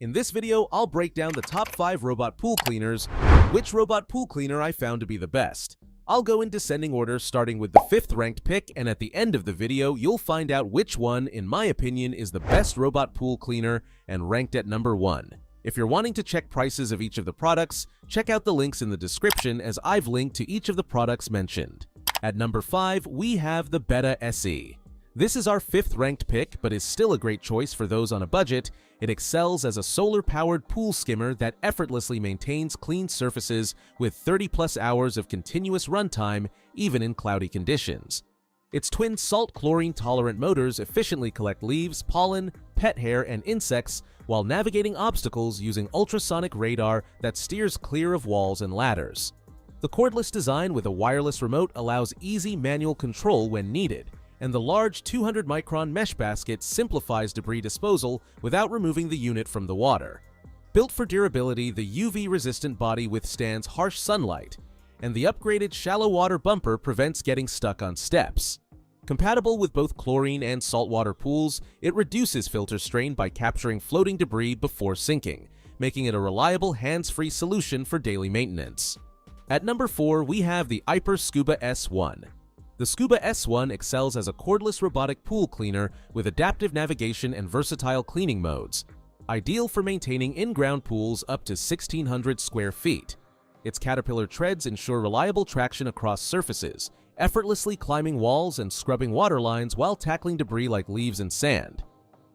In this video, I'll break down the top 5 robot pool cleaners, which robot pool cleaner I found to be the best. I'll go in descending order, starting with the 5th ranked pick, and at the end of the video, you'll find out which one, in my opinion, is the best robot pool cleaner and ranked at number 1. If you're wanting to check prices of each of the products, check out the links in the description as I've linked to each of the products mentioned. At number 5, we have the Betta SE. This is our 5th ranked pick, but is still a great choice for those on a budget. It excels as a solar-powered pool skimmer that effortlessly maintains clean surfaces with 30+ hours of continuous runtime, even in cloudy conditions. Its twin salt chlorine-tolerant motors efficiently collect leaves, pollen, pet hair, and insects while navigating obstacles using ultrasonic radar that steers clear of walls and ladders. The cordless design with a wireless remote allows easy manual control when needed, and the large 200-micron mesh basket simplifies debris disposal without removing the unit from the water. Built for durability, the UV-resistant body withstands harsh sunlight, and the upgraded shallow water bumper prevents getting stuck on steps. Compatible with both chlorine and saltwater pools, it reduces filter strain by capturing floating debris before sinking, making it a reliable hands-free solution for daily maintenance. At number 4, we have the AIPER Scuba S1. The Scuba S1 excels as a cordless robotic pool cleaner with adaptive navigation and versatile cleaning modes, ideal for maintaining in-ground pools up to 1,600 square feet. Its caterpillar treads ensure reliable traction across surfaces, effortlessly climbing walls and scrubbing water lines while tackling debris like leaves and sand.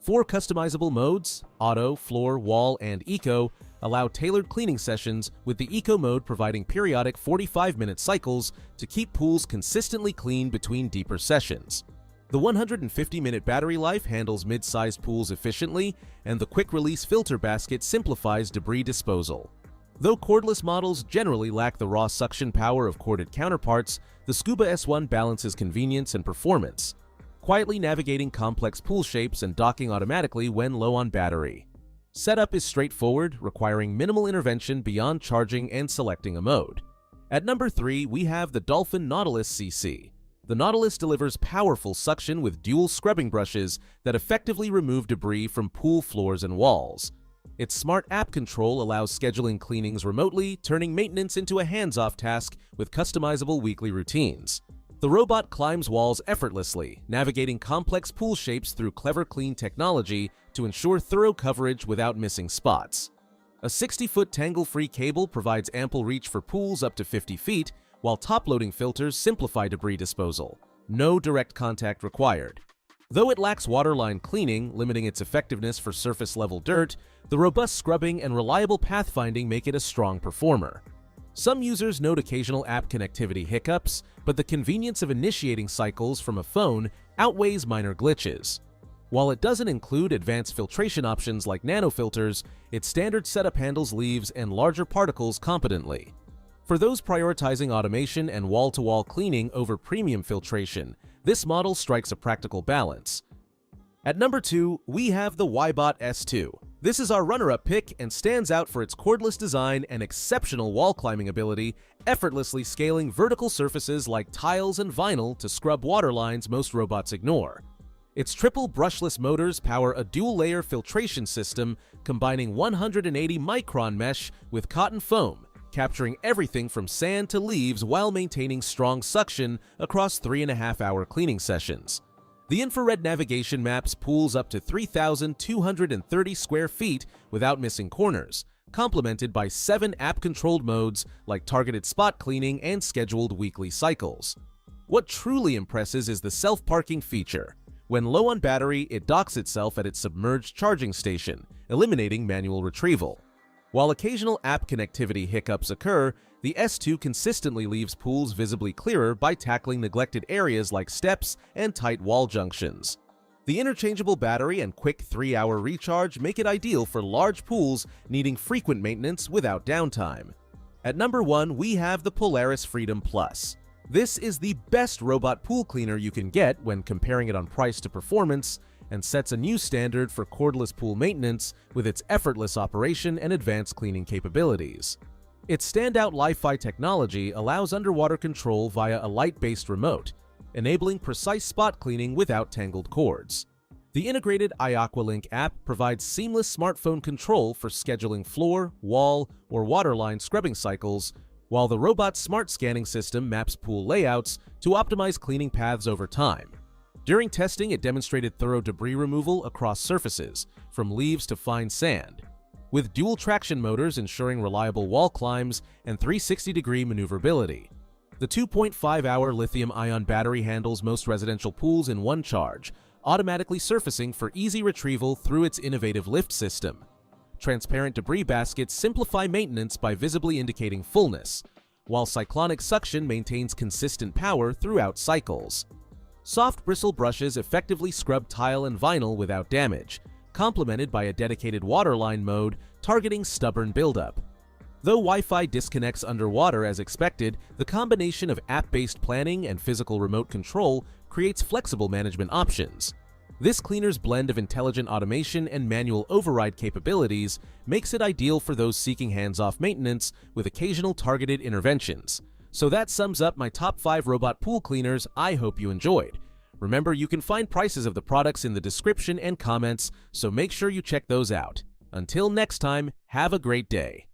4 customizable modes, Auto, Floor, Wall, and Eco, allow tailored cleaning sessions, with the Eco mode providing periodic 45-minute cycles to keep pools consistently clean between deeper sessions. The 150-minute battery life handles mid-sized pools efficiently, and the quick-release filter basket simplifies debris disposal. Though cordless models generally lack the raw suction power of corded counterparts, the Scuba S1 balances convenience and performance, quietly navigating complex pool shapes and docking automatically when low on battery. Setup is straightforward, requiring minimal intervention beyond charging and selecting a mode. At number 3, we have the Dolphin Nautilus CC. The Nautilus delivers powerful suction with dual scrubbing brushes that effectively remove debris from pool floors and walls. Its smart app control allows scheduling cleanings remotely, turning maintenance into a hands-off task with customizable weekly routines. The robot climbs walls effortlessly, navigating complex pool shapes through clever clean technology to ensure thorough coverage without missing spots. A 60-foot tangle-free cable provides ample reach for pools up to 50 feet, while top-loading filters simplify debris disposal. No direct contact required. Though it lacks waterline cleaning, limiting its effectiveness for surface-level dirt, the robust scrubbing and reliable pathfinding make it a strong performer. Some users note occasional app connectivity hiccups, but the convenience of initiating cycles from a phone outweighs minor glitches. While it doesn't include advanced filtration options like nanofilters, its standard setup handles leaves and larger particles competently. For those prioritizing automation and wall-to-wall cleaning over premium filtration, this model strikes a practical balance. At number 2, we have the WYBOT S2. This is our runner-up pick and stands out for its cordless design and exceptional wall climbing ability, effortlessly scaling vertical surfaces like tiles and vinyl to scrub water lines most robots ignore. Its triple brushless motors power a dual-layer filtration system combining 180-micron mesh with cotton foam, capturing everything from sand to leaves while maintaining strong suction across 3.5-hour cleaning sessions. The infrared navigation maps pools up to 3,230 square feet without missing corners, complemented by 7 app-controlled modes like targeted spot cleaning and scheduled weekly cycles. What truly impresses is the self-parking feature. When low on battery, it docks itself at its submerged charging station, eliminating manual retrieval. While occasional app connectivity hiccups occur, the S2 consistently leaves pools visibly clearer by tackling neglected areas like steps and tight wall junctions. The interchangeable battery and quick 3-hour recharge make it ideal for large pools needing frequent maintenance without downtime. At number 1, we have the Polaris Freedom Plus. This is the best robot pool cleaner you can get when comparing it on price to performance, and sets a new standard for cordless pool maintenance with its effortless operation and advanced cleaning capabilities. Its standout Li-Fi technology allows underwater control via a light-based remote, enabling precise spot cleaning without tangled cords. The integrated iAqualink app provides seamless smartphone control for scheduling floor, wall, or waterline scrubbing cycles, while the robot's smart scanning system maps pool layouts to optimize cleaning paths over time. During testing, it demonstrated thorough debris removal across surfaces, from leaves to fine sand, with dual traction motors ensuring reliable wall climbs and 360-degree maneuverability. The 2.5-hour lithium-ion battery handles most residential pools in one charge, automatically surfacing for easy retrieval through its innovative lift system. Transparent debris baskets simplify maintenance by visibly indicating fullness, while cyclonic suction maintains consistent power throughout cycles. Soft bristle brushes effectively scrub tile and vinyl without damage, complemented by a dedicated waterline mode targeting stubborn buildup. Though Wi-Fi disconnects underwater as expected, the combination of app-based planning and physical remote control creates flexible management options. This cleaner's blend of intelligent automation and manual override capabilities makes it ideal for those seeking hands-off maintenance with occasional targeted interventions. So that sums up my top 5 robot pool cleaners I hope you enjoyed. Remember, you can find prices of the products in the description and comments, so make sure you check those out. Until next time, have a great day.